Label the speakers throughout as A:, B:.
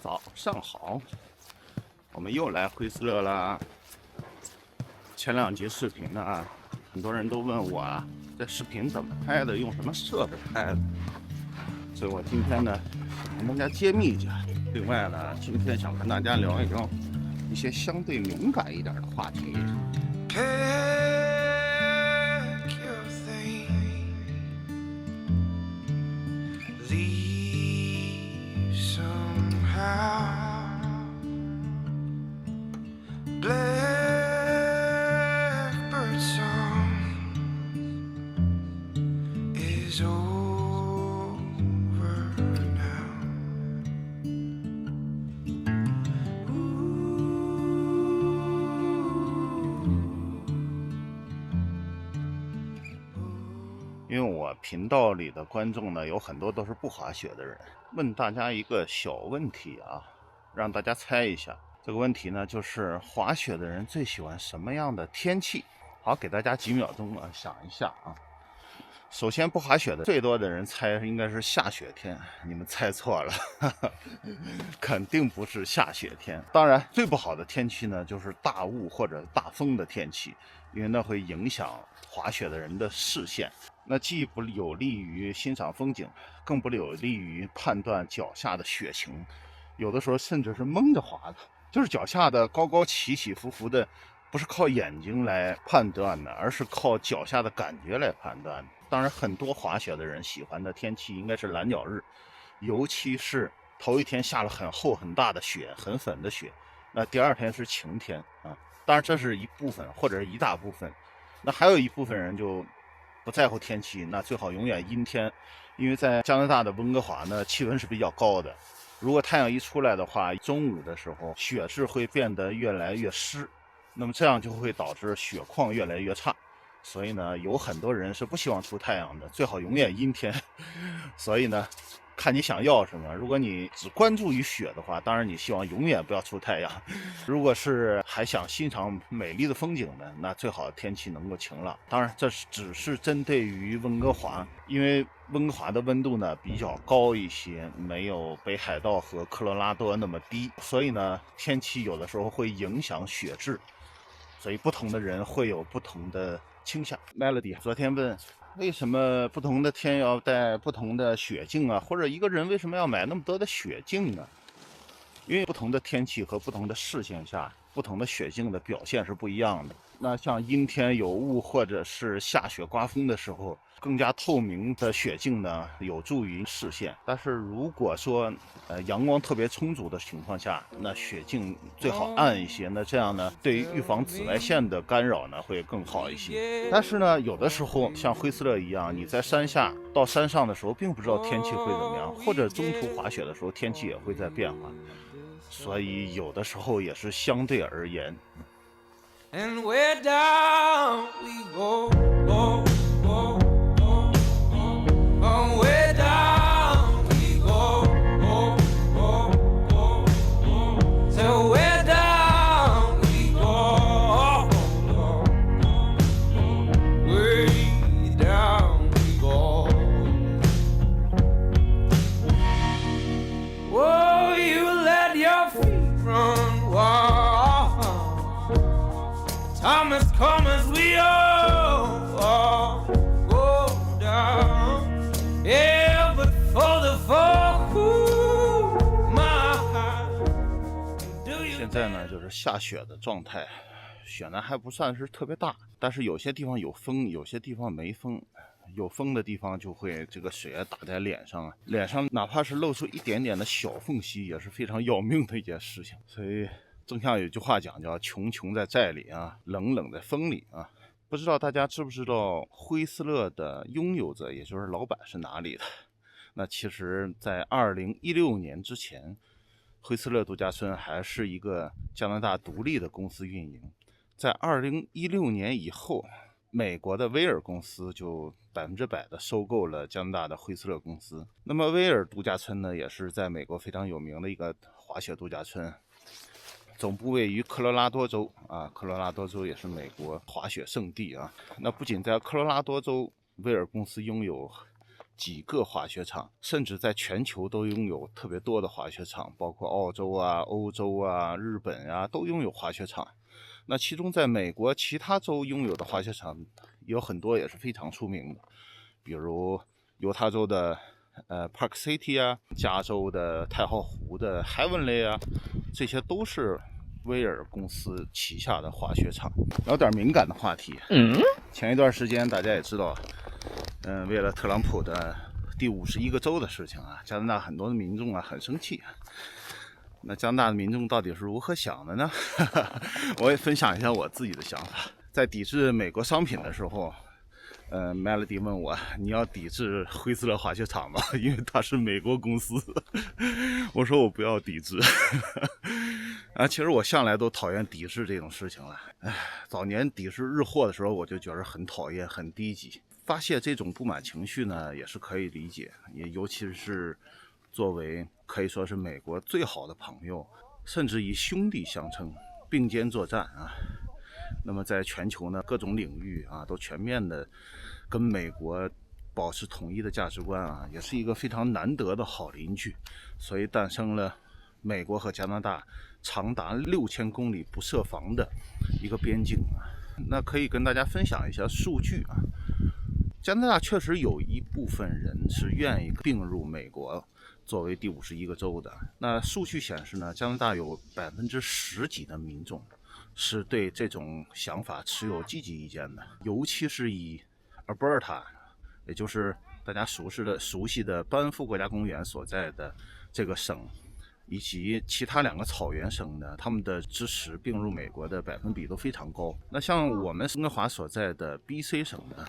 A: 早上好，我们又来惠斯勒啦。前2集视频呢，很多人都问我这视频怎么拍的，用什么设备拍的，所以我今天呢跟大家揭秘一下。另外呢，今天想跟大家聊一聊一些相对敏感一点的话题。因为我频道里的观众呢，有很多都是不滑雪的人，问大家一个小问题让大家猜一下。这个问题呢，就是滑雪的人最喜欢什么样的天气？好，给大家几秒钟想一下首先，不滑雪的最多的人猜应该是下雪天，你们猜错了，肯定不是下雪天。当然，最不好的天气呢，就是大雾或者大风的天气，因为那会影响滑雪的人的视线，那既不有利于欣赏风景，更不有利于判断脚下的雪情，有的时候甚至是蒙着滑的，就是脚下的高高起起伏伏的，不是靠眼睛来判断的，而是靠脚下的感觉来判断的。当然，很多滑雪的人喜欢的天气应该是蓝角日，尤其是头一天下了很厚很大的雪，很粉的雪，那第二天是晴天当然这是一部分或者是一大部分，那还有一部分人就不在乎天气，那最好永远阴天，因为在加拿大的温哥华呢，气温是比较高的，如果太阳一出来的话，中午的时候雪质会变得越来越湿，那么这样就会导致雪况越来越差。所以呢，有很多人是不希望出太阳的，最好永远阴天。所以呢，看你想要什么。如果你只关注于雪的话，当然你希望永远不要出太阳。如果是还想欣赏美丽的风景呢，那最好天气能够晴朗。当然，这只是针对于温哥华，因为温哥华的温度呢比较高一些，没有北海道和科罗拉多那么低，所以呢，天气有的时候会影响雪质。所以不同的人会有不同的倾向。Melody 昨天问为什么不同的天要带不同的雪镜或者一个人为什么要买那么多的雪镜呢？因为不同的天气和不同的视线下，不同的雪镜的表现是不一样的。那像阴天有雾或者是下雪刮风的时候，更加透明的雪镜呢，有助于视线。但是如果说阳光特别充足的情况下，那雪镜最好暗一些。那这样呢，对于预防紫外线的干扰呢，会更好一些。但是呢，有的时候像惠斯勒一样，你在山下到山上的时候，并不知道天气会怎么样，或者中途滑雪的时候，天气也会在变化。所以有的时候也是相对而言。And where down we go, go, go, go, go. Where down we go, go, go, go, go. So where down we go, go, go. Way down we go. Whoa, you let your feet run wild. Time has come as we all go down. Yeah, but for the fall, my heart. 现在呢，就是下雪的状态，雪呢还不算是特别大，但是有些地方有风，有些地方没风。有风的地方就会这个雪打在脸上，脸上哪怕是露出一点点的小缝隙，也是非常要命的一件事情。所以正像有句话讲，叫穷穷在寨里冷冷在风里不知道大家知不知道惠斯勒的拥有者，也就是老板是哪里的？那其实在2016年之前，惠斯勒度假村还是一个加拿大独立的公司运营。在2016年以后，美国的威尔公司就100%的收购了加拿大的惠斯勒公司。那么威尔度假村呢，也是在美国非常有名的一个滑雪度假村，总部位于科罗拉多州科罗拉多州也是美国滑雪圣地那不仅在科罗拉多州，威尔公司拥有几个滑雪场，甚至在全球都拥有特别多的滑雪场，包括澳洲啊、欧洲啊、日本啊都拥有滑雪场。那其中在美国其他州拥有的滑雪场有很多也是非常出名的，比如犹他州的Park City 啊，加州的太浩湖的 Heavenly 啊，这些都是威尔公司旗下的滑雪场。聊点敏感的话题。前一段时间大家也知道，为了特朗普的第51个州的事情啊，加拿大很多的民众啊很生气啊。那加拿大的民众到底是如何想的呢？我也分享一下我自己的想法。在抵制美国商品的时候，Melody 问我，你要抵制惠斯勒滑雪场吗？因为它是美国公司。我说我不要抵制。其实我向来都讨厌抵制这种事情了。早年抵制日货的时候，我就觉得很讨厌、很低级。发泄这种不满情绪呢，也是可以理解，也尤其是作为可以说是美国最好的朋友，甚至以兄弟相称，并肩作战啊。那么在全球呢，各种领域啊，都全面的跟美国保持统一的价值观啊，也是一个非常难得的好邻居。所以诞生了美国和加拿大长达6000公里不设防的一个边境啊。那可以跟大家分享一下数据啊。加拿大确实有一部分人是愿意并入美国作为第51个州的。那数据显示呢，加拿大有10%几的民众是对这种想法持有积极意见的，尤其是以 Alberta， 也就是大家熟悉的班夫国家公园所在的这个省，以及其他2个草原省呢，他们的支持并入美国的百分比都非常高。那像我们温哥华所在的 BC 省呢，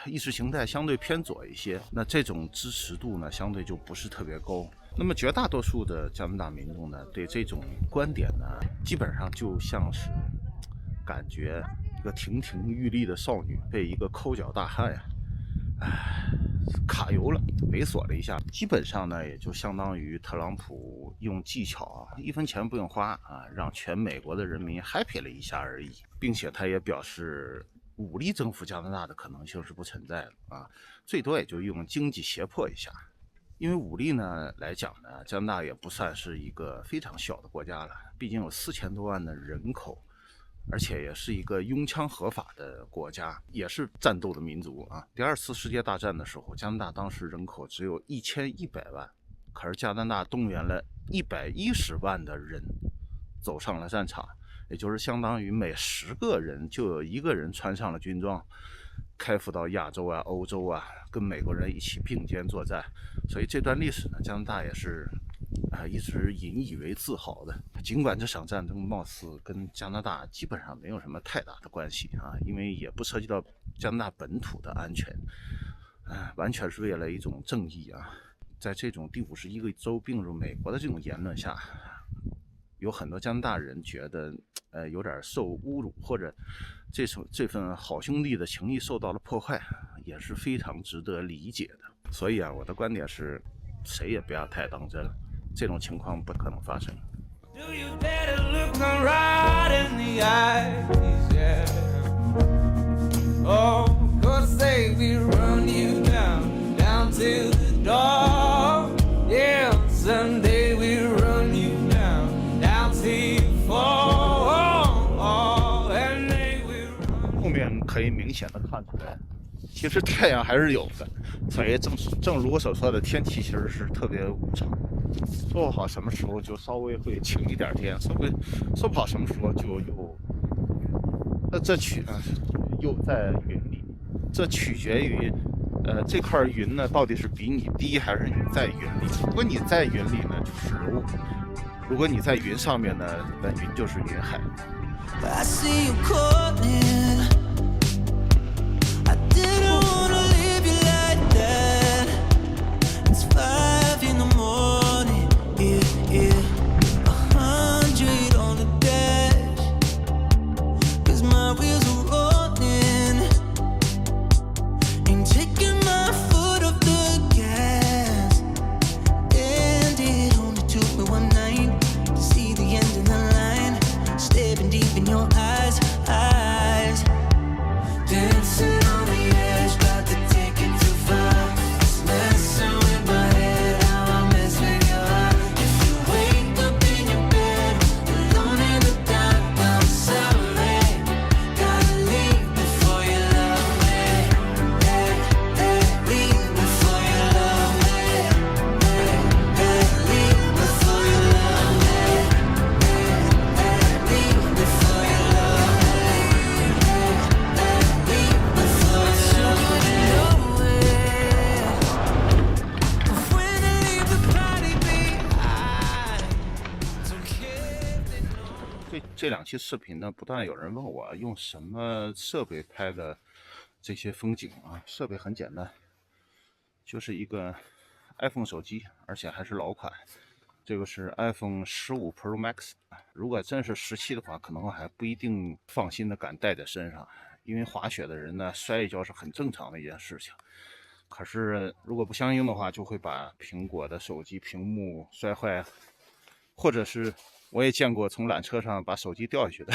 A: 意识形态相对偏左一些，那这种支持度呢，相对就不是特别高。那么绝大多数的加拿大民众呢，对这种观点呢，基本上就像是感觉一个亭亭玉立的少女被一个抠脚大汉卡油了，猥琐了一下，基本上呢也就相当于特朗普用技巧1分钱不用花让全美国的人民 happy 了一下而已，并且他也表示武力征服加拿大的可能性是不存在的最多也就用经济胁迫一下。因为武力呢来讲呢，加拿大也不算是一个非常小的国家了，毕竟有4000多万的人口，而且也是一个拥枪合法的国家，也是战斗的民族第2次世界大战的时候，加拿大当时人口只有1100万，可是加拿大动员了110万的人走上了战场，也就是相当于每10个人就有1个人穿上了军装，开赴到亚洲欧洲跟美国人一起并肩作战。所以这段历史呢，加拿大也是一直引以为自豪的。尽管这场战争貌似跟加拿大基本上没有什么太大的关系因为也不涉及到加拿大本土的安全，完全是为了一种正义在这种第51个州并入美国的这种言论下，有很多加拿大人觉得有点受侮辱，或者这份好兄弟的情谊受到了破坏，也是非常值得理解的。所以我的观点是，谁也不要太当真，这种情况不可能发生。Do you dare to look me right in the eyes, yeah. Oh, 'cause they will run you down to the door. Yeah, someday we'll run you down till you fall. And they will run. 后面可以明显的看出来，其实太阳还是有的，所以正如我所说的，天气其实是特别无常，说不好什么时候就稍微会晴一点天，说不好什么时候就又又在云里，这取决于这块云呢到底是比你低还是你在云里。如果你在云里呢就是雾，如果你在云上面呢，那云就是云海。I see you calling. I didn't wanna leave you like that. It's 5 in the morning. Yeah, 100 on the dash. 'Cause my wheels are rolling. Ain't taking my foot off the gas. And it only took me one night to see the end of the line. Staring deep in your eyes. 这2期视频呢，不断有人问我用什么设备拍的这些风景啊。设备很简单，就是一个 iPhone 手机，而且还是老款。这个是 iPhone 15 Pro Max， 如果真是17的话，可能还不一定放心的敢带在身上，因为滑雪的人呢，摔一跤是很正常的一件事情。可是如果不相应的话，就会把苹果的手机屏幕摔坏，或者是我也见过从缆车上把手机掉下去的。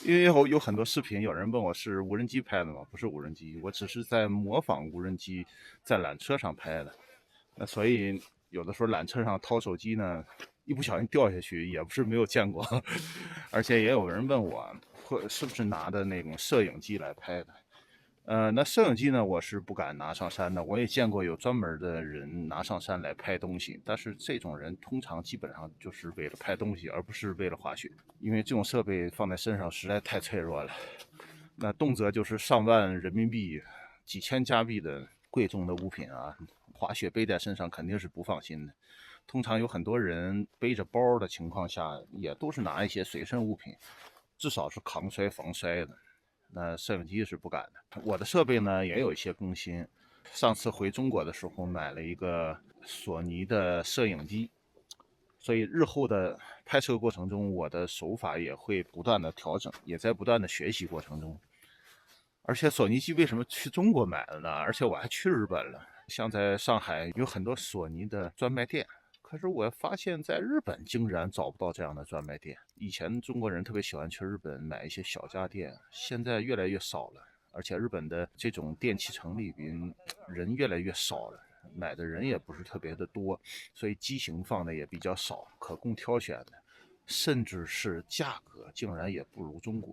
A: 因为有很多视频，有人问我是无人机拍的吗？不是无人机，我只是在模仿无人机在缆车上拍的。那所以有的时候缆车上掏手机呢，一不小心掉下去也不是没有见过。而且也有人问我是不是拿的那种摄影机来拍的。那摄影机呢，我是不敢拿上山的。我也见过有专门的人拿上山来拍东西，但是这种人通常基本上就是为了拍东西，而不是为了滑雪，因为这种设备放在身上实在太脆弱了。那动辄就是上万人民币、几千加币的贵重的物品啊，滑雪背在身上肯定是不放心的。通常有很多人背着包的情况下，也都是拿一些随身物品，至少是抗摔防摔的。那摄影机是不敢的。我的设备呢也有一些更新，上次回中国的时候买了一个索尼的摄影机，所以日后的拍摄过程中，我的手法也会不断的调整，也在不断的学习过程中。而且索尼机为什么去中国买了呢？而且我还去日本了，像在上海有很多索尼的专卖店。可是我发现，在日本竟然找不到这样的专卖店。以前中国人特别喜欢去日本买一些小家电，现在越来越少了。而且日本的这种电器城里边人越来越少了，买的人也不是特别的多，所以机型放的也比较少，可供挑选的，甚至是价格竟然也不如中国。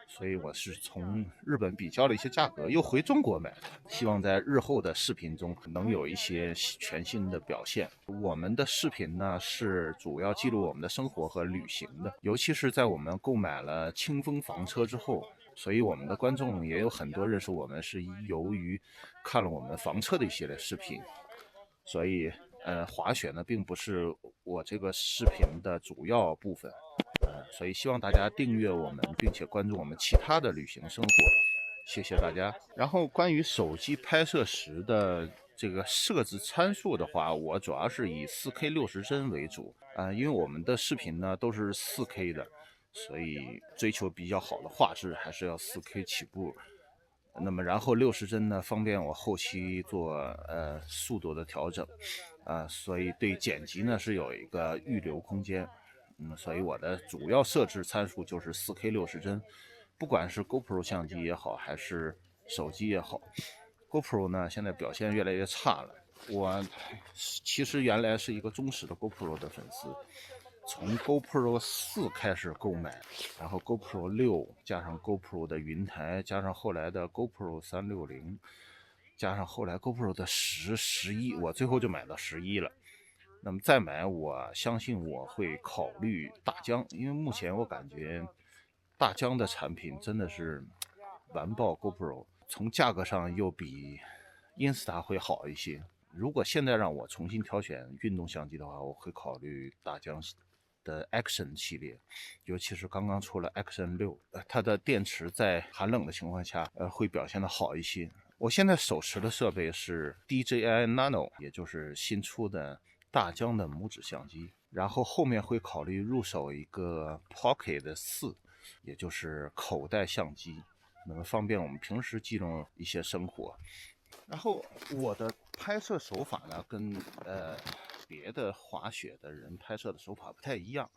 A: 所以我是从日本比较了一些价格，又回中国买的，希望在日后的视频中能有一些全新的表现。我们的视频呢是主要记录我们的生活和旅行的，尤其是在我们购买了清风房车之后，所以我们的观众也有很多认识我们是由于看了我们房车的一系列视频。所以滑雪呢并不是我这个视频的主要部分。所以希望大家订阅我们，并且关注我们其他的旅行生活，谢谢大家。然后关于手机拍摄时的这个设置参数的话，我主要是以 4K 60帧为主因为我们的视频呢都是 4K 的，所以追求比较好的画质还是要 4K 起步。那么然后60帧呢，方便我后期做速度的调整所以对剪辑呢是有一个预留空间。所以我的主要设置参数就是 4K 60帧，不管是 GoPro 相机也好，还是手机也好。GoPro 呢现在表现越来越差了，我其实原来是一个忠实的 GoPro 的粉丝，从 GoPro 4开始购买，然后 GoPro 6加上 GoPro 的云台，加上后来的 GoPro 360，加上后来 GoPro 的10、11，我最后就买到11了。那么再买，我相信我会考虑大疆，因为目前我感觉大疆的产品真的是完爆 GoPro， 从价格上又比 Insta 会好一些。如果现在让我重新挑选运动相机的话，我会考虑大疆的 Action 系列，尤其是刚刚出了 Action 6，它的电池在寒冷的情况下，会表现的好一些。我现在手持的设备是 DJI Nano， 也就是新出的大疆的拇指相机，然后后面会考虑入手一个 Pocket 4，也就是口袋相机，那么方便我们平时记录一些生活。然后我的拍摄手法呢，跟别的滑雪的人拍摄的手法不太一样，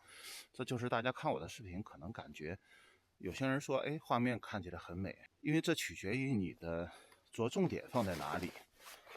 A: 这就是大家看我的视频可能感觉有些人说，哎，画面看起来很美，因为这取决于你的着重点放在哪里。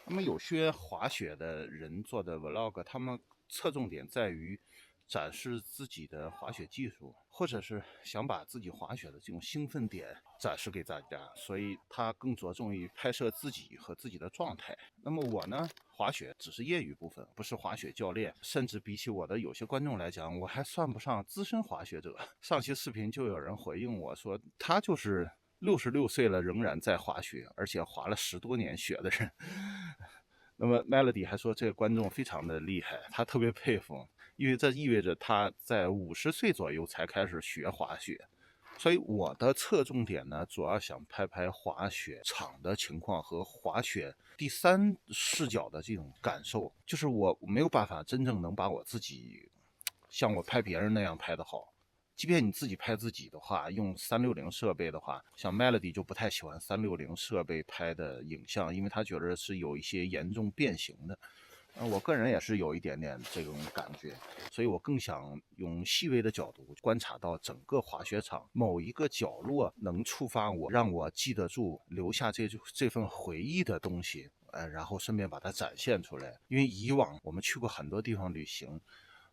A: 那么有些滑雪的人做的 vlog， 他们侧重点在于展示自己的滑雪技术，或者是想把自己滑雪的这种兴奋点展示给大家，所以他更着重于拍摄自己和自己的状态。那么我呢，滑雪只是业余部分，不是滑雪教练，甚至比起我的有些观众来讲，我还算不上资深滑雪者。上期视频就有人回应我说，他就是66岁了仍然在滑雪，而且滑了10多年雪的人。那么 Melody 还说这个观众非常的厉害，他特别佩服，因为这意味着他在50岁左右才开始学滑雪。所以我的侧重点呢，主要想拍拍滑雪场的情况和滑雪第三视角的这种感受，就是我没有办法真正能把我自己像我拍别人那样拍得好。即便你自己拍自己的话，用360设备的话，像 Melody 就不太喜欢360设备拍的影像，因为他觉得是有一些严重变形的。我个人也是有一点点这种感觉，所以我更想用细微的角度观察到整个滑雪场某一个角落能触发我，让我记得住，留下这份回忆的东西，然后顺便把它展现出来。因为以往我们去过很多地方旅行，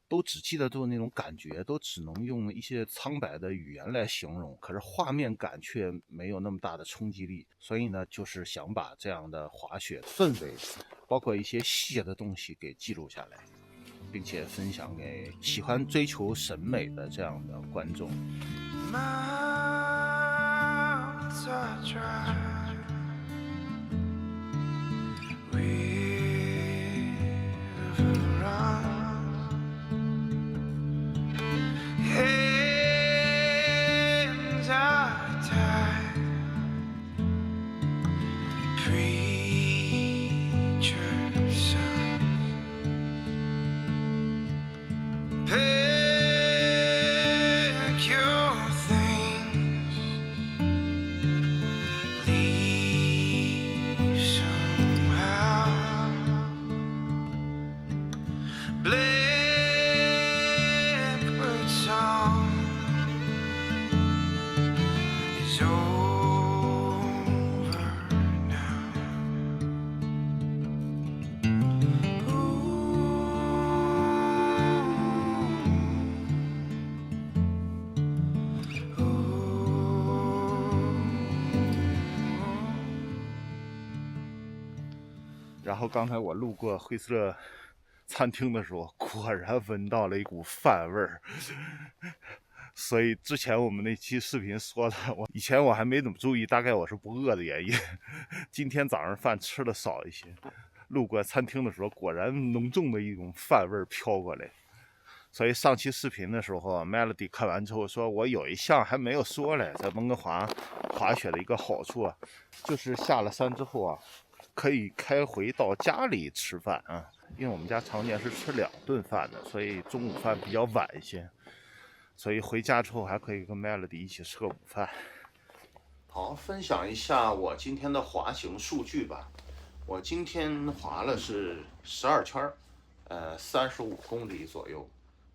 A: 都只记得住那种感觉，都只能用一些苍白的语言来形容，可是画面感却没有那么大的冲击力。所以呢，就是想把这样的滑雪氛围，包括一些细节的东西给记录下来，并且分享给喜欢追求审美的这样的观众。然后刚才我路过灰色餐厅的时候，果然闻到了一股饭味儿。所以之前我们那期视频说的，以前我还没怎么注意，大概我是不饿的原因。今天早上饭吃的少一些，路过餐厅的时候，果然浓重的一种饭味儿飘过来。所以上期视频的时候 Melody 看完之后说，我有一项还没有说嘞，在温哥华滑雪的一个好处啊，就是下了山之后啊，可以开回到家里吃饭啊，因为我们家常年是吃2顿饭的，所以中午饭比较晚一些，所以回家之后还可以跟 Melody 一起吃个午饭。好，分享一下我今天的滑行数据吧。我今天滑了是12圈，35公里左右。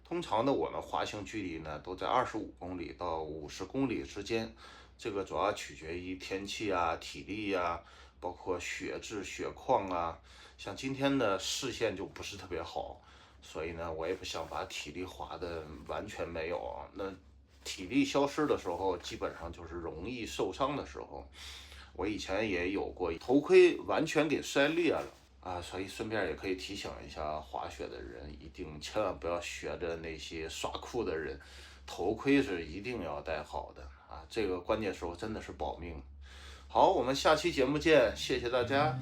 A: 通常的我们滑行距离呢，都在25公里到50公里之间，这个主要取决于天气啊、体力啊，包括雪质、雪况啊。像今天的视线就不是特别好，所以呢，我也不想把体力滑的完全没有。那体力消失的时候，基本上就是容易受伤的时候。我以前也有过头盔完全给摔裂了。所以顺便也可以提醒一下滑雪的人，一定千万不要学着那些耍酷的人，头盔是一定要戴好的啊！这个关键时候真的是保命。好，我们下期节目见，谢谢大家。